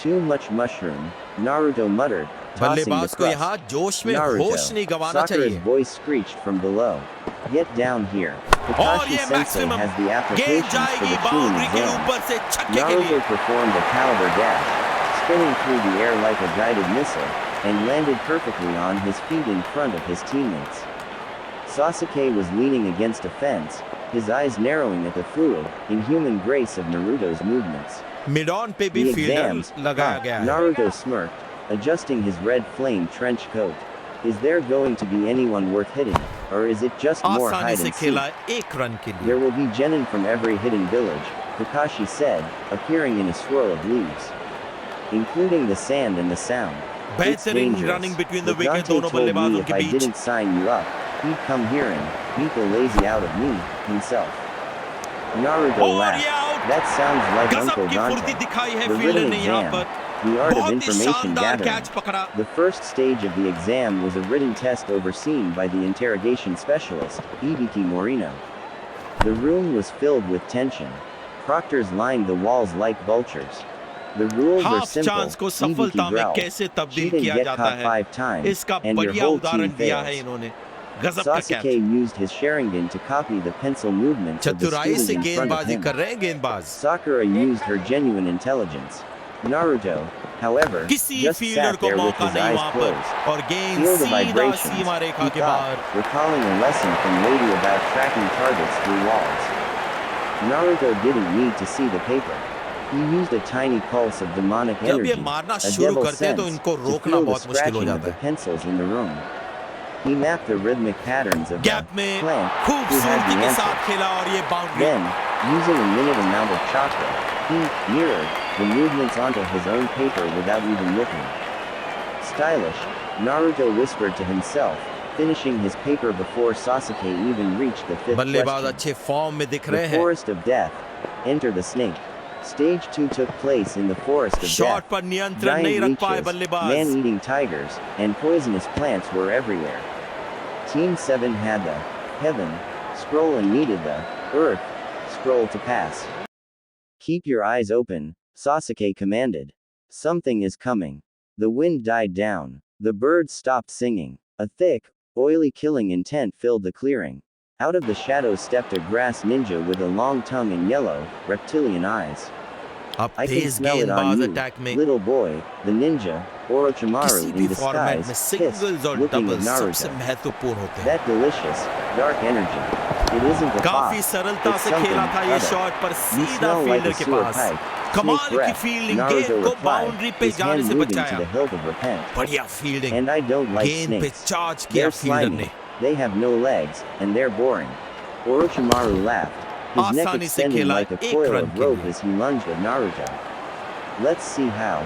"Too much mushroom," Naruto muttered, tossing the बल्लेबाज को crust. यहाँ जोश में "Naruto," होश नहीं गंवाना Sakura's चाहिए। voice screeched from below. "Get down here. और Kakashi ये Sensei मैक्सिमम has the गेंद applications for जाएगी the tuning बाउंड्री के exam." ऊपर से छक्के के Naruto लिए। performed a caliber dash, spinning through the air like a guided missile, and landed perfectly on his feet in front of his teammates. Sasuke was leaning against a fence, his eyes narrowing at the fluid, inhuman grace of Naruto's movements. Mid on पे भी "The fielder exams, लगाया huh?" गया है। Naruto smirked, adjusting his red flame trench coat. "Is there going to be anyone worth hitting, or is it just more आसानी hide से and खेला seek?" एक run के "There लिए। will be genin from every hidden village," Kakashi said, appearing in a swirl of leaves, including the sand and the sound. "It's बेहतरीन dangerous. Running between the But wicket, Dante दोनों told me बल्लेबाजों if के I beach. didn't sign you up, he'd come here and beat the lazy out of me, himself." Naruto और laughed. ये out. "That sounds like गजब Uncle की फुर्ती Dante." दिखाई है The फील्डर written ने यहाँ exam, पर। the art of बहुत ही information शानदार gathering. कैच पकड़ा। The first stage of the exam was a written test overseen by the interrogation specialist, Ibiki Morino. The room was filled with tension. Proctors lined the walls like vultures. The rules are half simple, chance को Ibiki सफलता में growled. कैसे तब्दील "Cheat and किया get जाता caught है, 5 times, इसका and your बढ़िया whole उदाहरण team दिया है fails." इन्होंने। गजब का Sasuke catch. used his Sharingan to copy the pencil movements of the चतुराई student से in front of गेंदबाजी him. कर रहे हैं गेंदबाज। Sakura used her genuine intelligence. Naruto, however, किसी just फील्डर sat को there with मौका his नहीं eyes वहां पर, closed. और गेंद "Feel the सीधा vibrations," सीमा रेखा he के thought, बाहर। recalling a lesson from Lady about tracking targets through walls. Naruto didn't need to see the paper. He used a tiny pulse of demonic जब energy, ये मारना a शुरू devil करते हैं तो sense, इनको to रोकना feel the बहुत मुश्किल हो scratching of जाता the है। pencils in the room. He mapped the rhythmic patterns of the gap में plant who had खूबसूरती the के answer. साथ खेला और ये boundary. Then, using a minute amount of chakra, he mirrored the movements onto his own paper without even looking. Stylish, Naruto whispered to himself, finishing his paper before Sasuke even reached the fifth बल्लेबाज question. अच्छे form में दिख The रहे हैं। Forest of Death. Enter the snake. Stage 2 took place in the Forest of shot Death. पर नियंत्रण Giant नहीं रख पाए leeches, बल्लेबाज। man-eating tigers, and poisonous plants were everywhere. Team 7 had the heaven scroll and needed the earth scroll to pass. Keep your eyes open, Sasuke commanded. Something is coming. The wind died down. The birds stopped singing. A thick, oily killing intent filled the clearing. Out of the shadows stepped a grass ninja with a long tongue and yellow, reptilian eyes. अब I can Tej smell it on गेंदबाज you, attack में little boy, the ninja, Orochimaru किसी in भी format disguise, में hissed, singles और looking at doubles सबसे Naruto. महत्वपूर्ण होते हैं। That delicious, dark energy. It isn't a काफी fox, सरलता it's से something खेला था ये other. शॉट पर You सीधा smell like फील्डर a के sewer पास। pipe. कमाल Snake की breath, फील्डिंग, Naruto गेंद को replied, बाउंड्री पे his जाने hand से moving to बचाया। the hilt of repent. बढ़िया fielding, And I don't like गेंद पे snakes. चार्ज किया They're फील्डर slimy, ने। they have no legs, and they're boring. Orochimaru laughed, his neck आसानी से extending खेला like a एक coil रन of के rope लिए। as he lunged at Naruto. Let's see how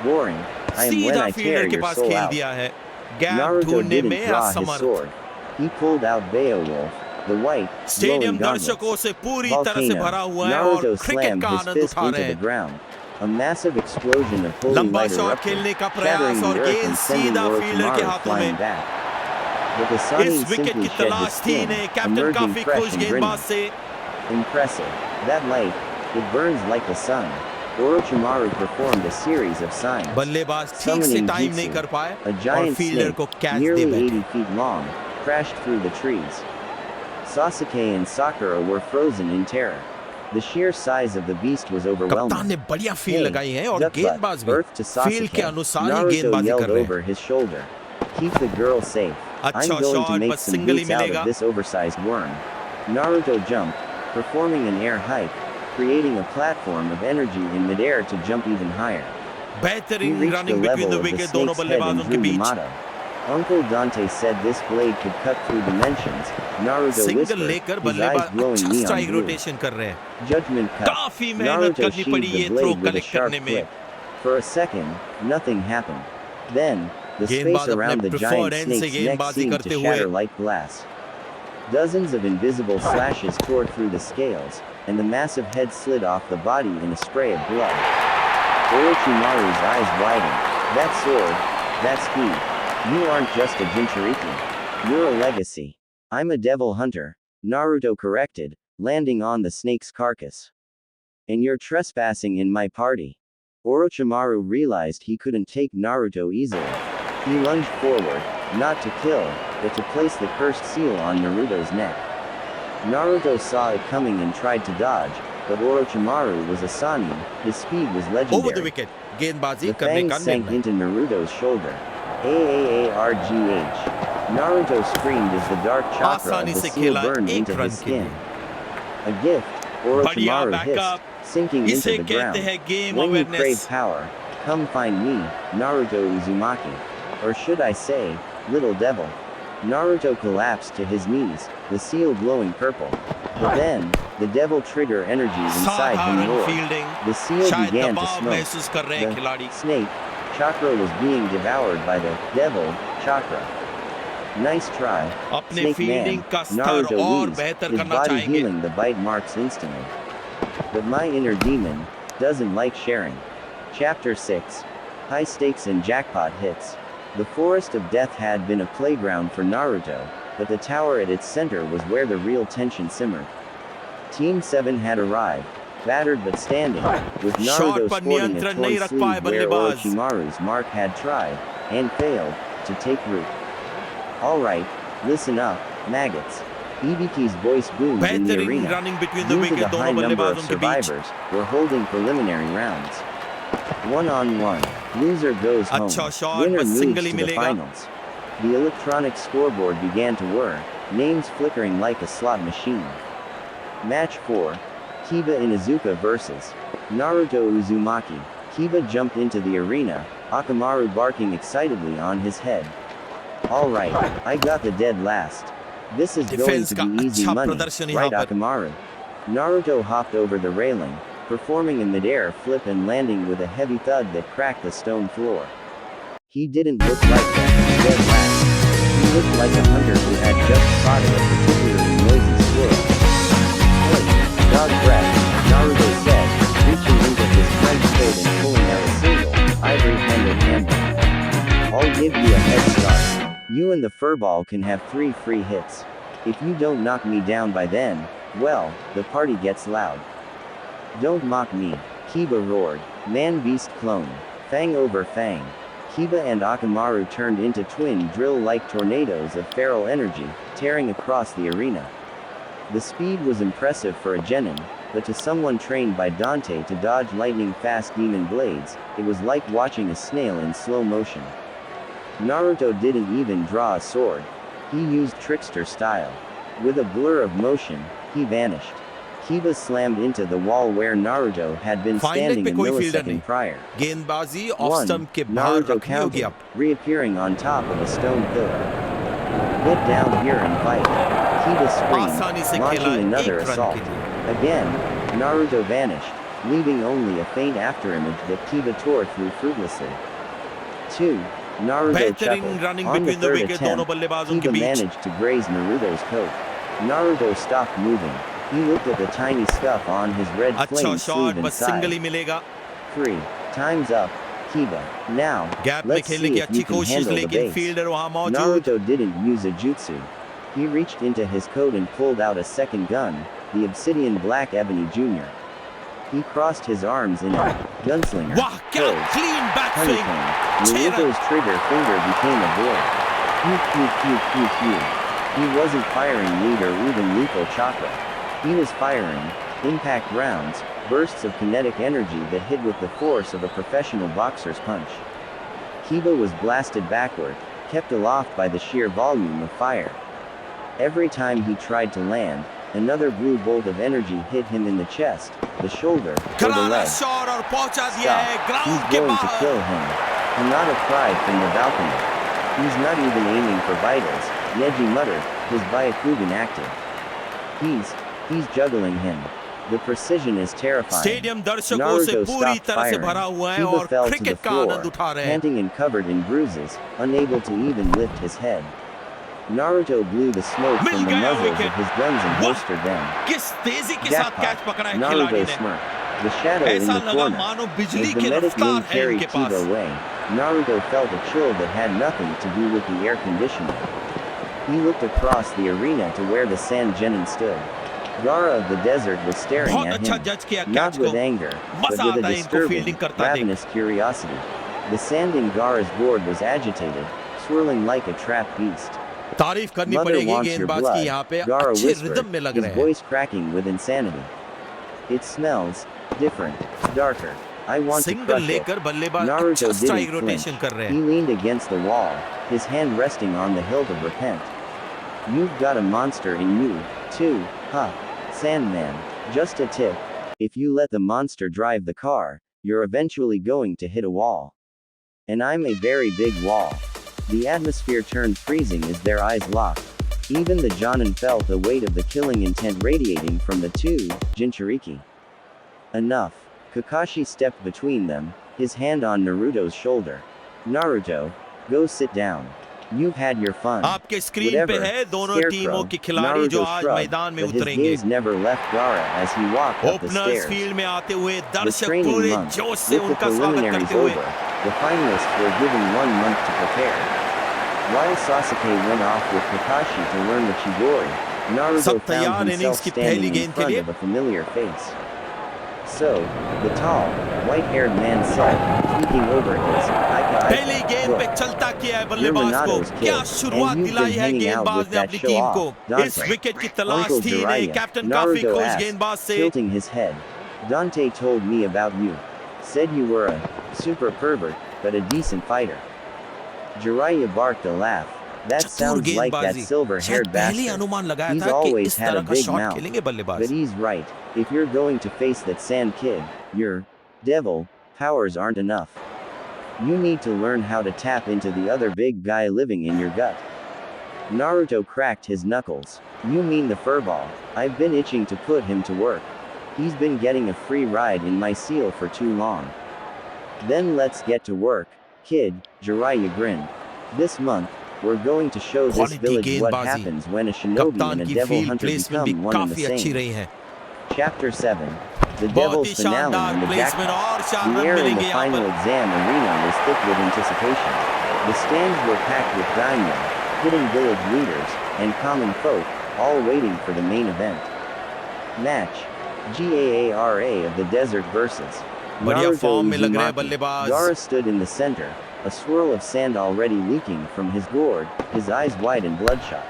boring I am when सीधा I tear fielder के your pass soul खेल out. दिया है। गैप Naruto ढूंढने didn't में draw his असमर्थ। sword. He pulled out Beowulf, the white, stadium glowing दर्शकों gauntlets. से पूरी तरह से Volcano. भरा हुआ है और Naruto क्रिकेट slammed का his आनंद fist उठा into रहे the हैं। ground. A massive explosion of holy लंबा light शॉट erupted, खेलने का shattering प्रयास the और earth गेंद and sending सीधा फील्डर के Orochimaru हाथों में। flying back. But the Sannin इस विकेट simply की shed his तलाश थी skin, इन्हें। कैप्टन emerging काफी fresh खुश and गेंदबाज grinning. से। Impressive. That light, it burns like the sun. Orochimaru performed a series of signs. बल्लेबाज ठीक से Summoning टाइम नहीं jutsu. कर पाए A और giant फील्डर snake, को कैच दे nearly बैठे। 80 feet long, crashed through the trees. Sasuke and Sakura were frozen in terror. The sheer size of the beast was कप्तान overwhelming. ने बढ़िया फील्ड Hey, लगाई है और duck butt, गेंदबाज भी earth to फील्ड के Sasuke. अनुसार ही Naruto गेंदबाजी कर yelled रहे हैं। over his shoulder. Keep the girl safe. I'm अच्छा going to शॉट make बस some सिंगल ही boots out मिलेगा। of this oversized worm. Naruto jumped, performing an air hike, creating a platform of energy in midair to jump even higher. He बेहतरीन reached the running between level the of the wicket दोनों snake's head and बल्लेबाजों के drew beach. Yamato. Uncle Dante said this blade could cut through dimensions. Naruto single whispered, लेकर his eyes बल्लेबाज glowing अच्छा neon strike blue. Rotation कर रहे हैं। Judgment cut. काफी मेहनत Naruto करनी पड़ी sheathed the ये throw blade with a collect sharp करने में। click. For a second, nothing happened. Then, the space गेंदबाज अपने around the preferred giant and से snake's neck गेंदबाजी seemed करते to हुए shatter like glass. Dozens of invisible slashes tore through the scales, and the massive head slid off the body in a spray of blood. Orochimaru's eyes widened. That sword, that speed. You aren't just a Jinchuriki. You're a legacy. I'm a devil hunter, Naruto corrected, landing on the snake's carcass. And you're trespassing in my party. Orochimaru realized he couldn't take Naruto easily. He lunged forward, not to kill, but to place the cursed seal on Naruto's neck. Naruto saw it coming and tried to dodge, but Orochimaru was a Sannin, his speed was over the legendary. Wicket गेंदबाजी The करने fangs का sank निर्णय। into Naruto's shoulder. AAARGH. Naruto screamed as the dark chakra of आसानी the से seal खेला burned एक into run his के skin. लिए। A gift, बढ़िया Orochimaru backup, hissed, sinking into इसे the कहते ground. हैं game When you awareness. crave power, come find me, Naruto Uzumaki. Or should I say, little devil. Naruto collapsed to his knees, the seal glowing purple. But then, the devil trigger energy inside him साधारण roared. Fielding, The seal शायद began to दबाव smoke. महसूस कर रहे हैं The खिलाड़ी। snake, chakra was being devoured by the devil, chakra. Nice try, अपने Snake fielding Man. का स्तर Naruto और wheezed, बेहतर his करना body चाहेंगे। healing the bite marks instantly. But my inner demon doesn't like sharing. Chapter 6. High stakes and jackpot hits. The Forest of Death had been a playground for Naruto, but the tower at its center was where the real tension simmered. Team 7 had arrived, battered but standing, with Naruto shot पर sporting a नियंत्रण torn नहीं रख पाए sleeve where बल्लेबाज। Orochimaru's mark had tried, and failed, to take root. Alright, listen up, maggots. Ibiki's voice boomed in the बेहतरीन arena. Running between the Due to wicket the high दोनों number of बल्लेबाजों के बीच। survivors, we're holding preliminary rounds. 1-on-1. Loser goes home. अच्छा shot Winner बस moves single he to the मिलेगा। finals. The electronic scoreboard began to whir, names flickering like a slot machine. Match 4. Kiba Inuzuka vs. Naruto Uzumaki. Kiba jumped into the arena, Akamaru barking excitedly on his head. Alright, I got the dead last. This is going to be easy money, right Akamaru? Naruto hopped over the railing, performing a mid-air flip and landing with a heavy thud that cracked the stone floor. He didn't look like that dead last. He looked like a hunter who had just spotted a particularly noisy squirrel. Hey, dog breath, Naruto said, reaching into his trench coat and pulling out a single, ivory-handled handle. I'll give you a head start. You and the furball can have 3 free hits. If you don't knock me down by then, well, the party gets loud. Don't mock me, Kiba roared, man-beast clone, fang over fang. Kiba and Akamaru turned into twin drill-like tornadoes of feral energy, tearing across the arena. The speed was impressive for a genin, but to someone trained by Dante to dodge lightning-fast demon blades, it was like watching a snail in slow motion. Naruto didn't even draw a sword. He used trickster style. With a blur of motion, he vanished. Kiba slammed into the wall where Naruto had been standing a millisecond prior. गेंदबाजी of One, stump के बाहर Naruto रखनी होगी counted, अब. reappearing on top of a stone pillar. Get down here and fight. Kiba आसानी से screamed, खेला launching another एक रन assault. के लिए. Again, Naruto vanished, leaving only a faint afterimage that Kiba tore through fruitlessly. 2. Naruto बेहतरीन chuckled. Running On the between the third wicket दोनों attempt, बल्लेबाजों के Kiba beach. managed to graze Naruto's coat. Naruto stopped moving. He looked at the tiny scuff on his red अच्छा flame shot sleeve and बस single ही sighed. मिलेगा. 3. Time's up, Kiba. Now, gap में let's खेलने see की if अच्छी you can कोशिश handle the लेकिन base. Fielder वहां मौजूद. Naruto didn't use a jutsu. He reached into his coat and pulled out a second gun, the obsidian black ebony junior. He crossed his arms in a gunslinger वाह क्या pose. Clean back swing. Honeycomb. 6 run. Naruto's trigger finger became a blade. Pew pew pew pew pew. He wasn't firing lead or even lethal chakra. He was firing impact rounds, bursts of kinetic energy that hit with the force of a professional boxer's punch. Kiba was blasted backward, kept aloft by the sheer volume of fire. Every time he tried to land, another blue bolt of energy hit him in the chest, the shoulder, or the करारा leg. Shot और पहुंचा दिया है Stop. Ground He's के going to बाहर. kill him. Hinata cried from the balcony. He's not even aiming for vitals, Neji muttered, his Byakugan active. He's juggling him. The precision is terrifying. Stadium दर्शकों से Naruto पूरी stopped तरह से firing. भरा हुआ है Kiba और fell to the क्रिकेट का floor, आनंद उठा रहे हैं. panting and covered in bruises, unable to even lift his head. Naruto blew the smoke mill from the गया muzzles wicket. of his guns and वाह, holstered them. किस तेजी के साथ Jackpot. कैच पकड़ा है Naruto खिलाड़ी ने. smirked. The shadow in ऐसा the लगा corner. मानो As बिजली the की medic रफ्तार Min है carried इनके Kiba pass. away, Naruto felt a chill that had nothing to do with the air conditioner. He looked across the arena to where the sand genin stood. Gara of the desert was staring बहुत at अच्छा him, जज किया not catch with को. anger, but मजा with a आता है इनको disturbing, fielding करता देख. ravenous curiosity. The sand in Gara's board was agitated, swirling like a trapped beast. तारीफ करनी Mother पड़ेगी wants your गेंदबाज की blood, यहाँ पे Gara अच्छे whispered, रिदम में लग his रहे हैं. voice cracking with insanity. It smells different, darker. I want to single crush it. लेकर बल्लेबाज Naruto अच्छा स्ट्राइक didn't flinch. रोटेशन कर रहे He हैं. leaned against the wall, his hand resting on the hilt of repent. You've got a monster in you, too, huh? Sandman, just a tip. If you let the monster drive the car, you're eventually going to hit a wall. And I'm a very big wall. The atmosphere turned freezing as their eyes locked. Even the Jonin felt the weight of the killing intent radiating from the two, Jinchuriki. Enough. Kakashi stepped between them, his hand on Naruto's shoulder. Naruto, go sit down. You've had your fun. आपके screen पे है दोनों टीमों के खिलाड़ी जो आज मैदान में but his उतरेंगे. gaze never left Gara as he walked up the openers stairs. Field में आते हुए The दर्शक training पूरे month, जोश से with the उनका स्वागत preliminaries करते हुए. over, the finalists were given 1 month to prepare. While Sasuke went off with Kakashi to learn the Chidori, Naruto सब found तैयार himself इनिंग्स की पहली standing in गेंद के front लिए. of a familiar face. So, the tall, white-haired man said, peeking over his पहली Aika गेंद पे book, चलता किया है "You're बल्लेबाज को. Renato's क्या kid, शुरुआत and you've दिलाई been है hanging out गेंदबाज with ने that अपनी टीम को. show-off, इस Dante." विकेट की तलाश Uncle थी इन्हें Jiraiya, कैप्टन काफी Naruto खुश asked, गेंदबाज से. tilting his head. Dante told me about you. Said you were a super pervert, but a decent fighter. Jiraiya barked a laugh. That चतुर sounds like that गेंदबाजी silver-haired शायद पहले bastard. अनुमान लगाया He's था कि always इस had a तरह का big शॉट mouth. खेलेंगे But बल्लेबाज he's right. If you're going to face that sand kid, your devil powers aren't enough. You need to learn how to tap into the other big guy living in your gut. Naruto cracked his knuckles. You mean the furball? I've been itching to put him to work. He's been getting a free ride in my seal for too long. Then let's get to work, kid, Jiraiya grinned. This month, we're going to show this quality village what गेंदबाजी happens when a shinobi कप्तान and a की devil field hunter placement भी become one and the काफी अच्छी same. रही है Chapter 7. The बहुत Devil's ही Finale शानदार and the प्लेसमेंट Jackpot. और 4 The run air in the मिलेंगे यहाँ final पर exam arena was thick with anticipation. The stands were packed with daimyo, hidden village leaders, and common folk, all waiting for the main event. Match. Gaara of the Desert versus बढ़िया Naruto form में लग रहे हैं Uzumaki. बल्लेबाज Gaara stood in the center, a swirl of sand already leaking from his gourd, his eyes wide and bloodshot.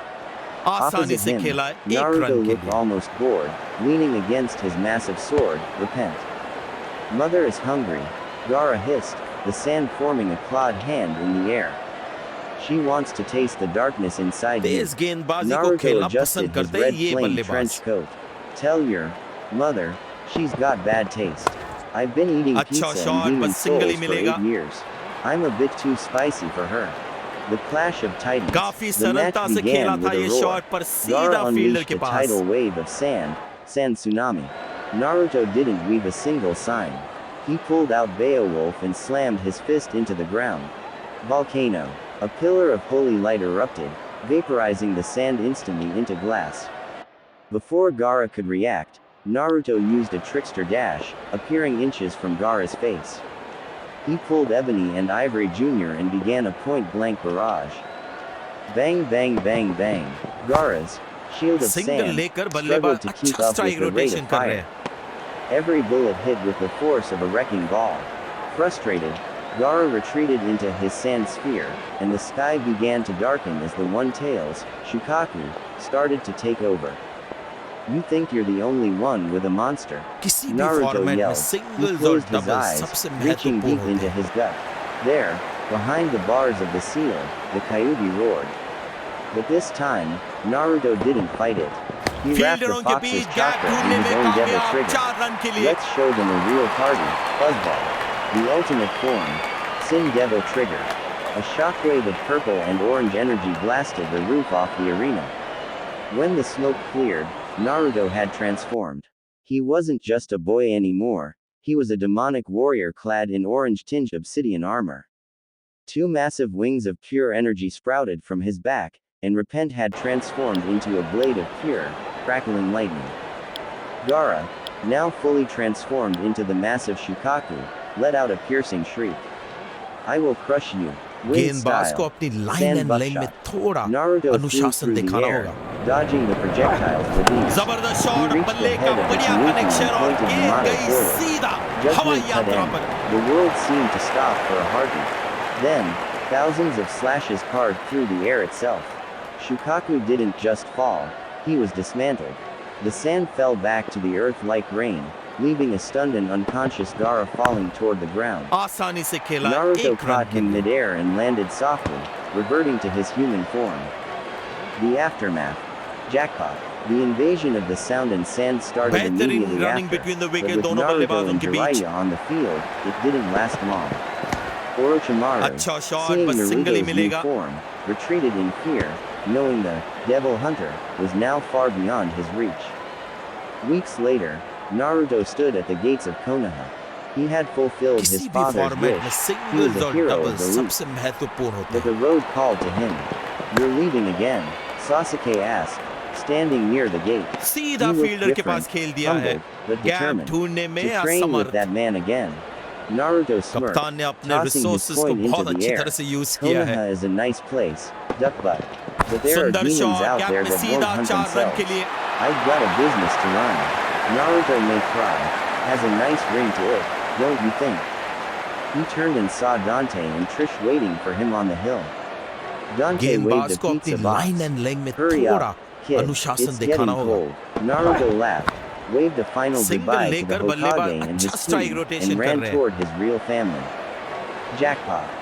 आसानी Opposite से him, खेला एक Naruto रन के looked लिए almost bored, leaning against his massive sword, repent. Mother is hungry, Gaara hissed, the sand forming a clawed hand in the air. She wants to taste the darkness inside you. तेज गेंदबाजी को Naruto खेलना adjusted पसंद his करते हैं red ये flame बल्लेबाज trench coat. Tell your mother, she's got bad taste. I've been eating अच्छा pizza and shot demon बस सिंगल ही souls for मिलेगा 8 years. I'm a bit too spicy for her. The clash of titans. काफी The match सरलता से खेला began था with a ये roar. Shot पर Gaara सीधा फील्डर unleashed के a pass tidal wave of sand tsunami. Naruto didn't weave a single sign. He pulled out Beowulf and slammed his fist into the ground. Volcano. A pillar of holy light erupted, vaporizing the sand instantly into glass. Before Gaara could react, Naruto used a trickster dash, appearing inches from Gaara's face. He pulled Ebony and Ivory Jr. and began a point-blank barrage. Bang bang bang bang. Gaara's shield of single sand लेकर struggled बल्लेबाज to keep अच्छा up with strike the rate rotation of कर रहे fire. हैं Every bullet hit with the force of a wrecking ball. Frustrated, Gaara retreated into his sand sphere, and the sky began to darken as the One-Tails, Shukaku, started to take over. You think you're the only one with a monster? किसी भी Naruto format में yelled. He singles और closed his doubles eyes, सबसे reaching महत्वपूर्ण deep होते into हैं his gut. There, behind the bars of the seal, the Kyuubi roared. But this time, Naruto didn't fight it. He wrapped the फील्डरों के fox's beach gap chakra in ढूंढने his में own devil कामयाब trigger. 4 run के लिए Let's show them a real party, Fuzzball. The ultimate form, Sin Devil Trigger. A shockwave of purple and orange energy blasted the roof off the arena. When the smoke cleared, Naruto had transformed. He wasn't just a boy anymore, he was a demonic warrior clad in orange-tinged obsidian armor. 2 massive wings of pure energy sprouted from his back, and Repent had transformed into a blade of pure, crackling lightning. Gaara, now fully transformed into the massive Shukaku, let out a piercing shriek. I will crush you. Wind गेंदबाज को style. अपनी line Sand and line में buckshot. थोड़ा Naruto flew अनुशासन through the दिखाना air, होगा dodging the projectiles with ease. जबरदस्त He shot reached the बल्ले का head of the बढ़िया Tanuki कनेक्शन and और pointed गेंद Yamato गई forward. सीधा Judgment हवाई cut यात्रा end. पर The world seemed to stop for a heartbeat. Then, thousands of slashes carved through the air itself. Shukaku didn't just fall, he was dismantled. The sand fell back to the earth like rain, leaving a stunned and unconscious Gaara falling toward the ground. आसानी से खेला Naruto एक caught run के him लिए midair and landed softly, reverting to his human form. The aftermath. Jackpot. The invasion of the sound and sand started बेहतरीन immediately running after, between the but wicket with दोनों Naruto बल्लेबाजों and के बीच Jiraiya on the field, it didn't last long. Orochimaru, अच्छा shot seeing बस single ही Naruto's new मिलेगा form, retreated in fear, knowing the Devil Hunter was now far beyond his reach. Weeks later, Naruto stood at the gates of Konoha. He had fulfilled his किसी भी father's format में wish. He was singles a और hero of doubles the loop. सबसे महत्वपूर्ण होते But हैं the road called to him. You're leaving again, Sasuke asked, standing near the gate. He सीधा looked fielder के different, पास खेल दिया है humbled, but गैप determined. ढूंढने में To train with असमर्थ that man again. Naruto smirked, कप्तान ने अपने tossing his रिसोर्सेज को coin into बहुत the अच्छी air. तरह से यूज किया है Konoha is a nice place, duck butt. But there are सुंदर demons shot out gap there में that won't सीधा hunt 4 रन के themselves. लिए I've got a business to run. Naruto may cry, has a nice ring to it, don't you think? He turned and saw Dante and Trish waiting for him on the hill. Dante waved गेंदबाज a को अपनी pizza line box. And line में Hurry थोड़ा up, kid, अनुशासन it's दिखाना getting होगा cold. Naruto laughed, waved a final single goodbye to the लेकर Hokage बल्लेबाज and अच्छा his strike team, rotation and कर ran रहे हैं toward his real family. Jackpot.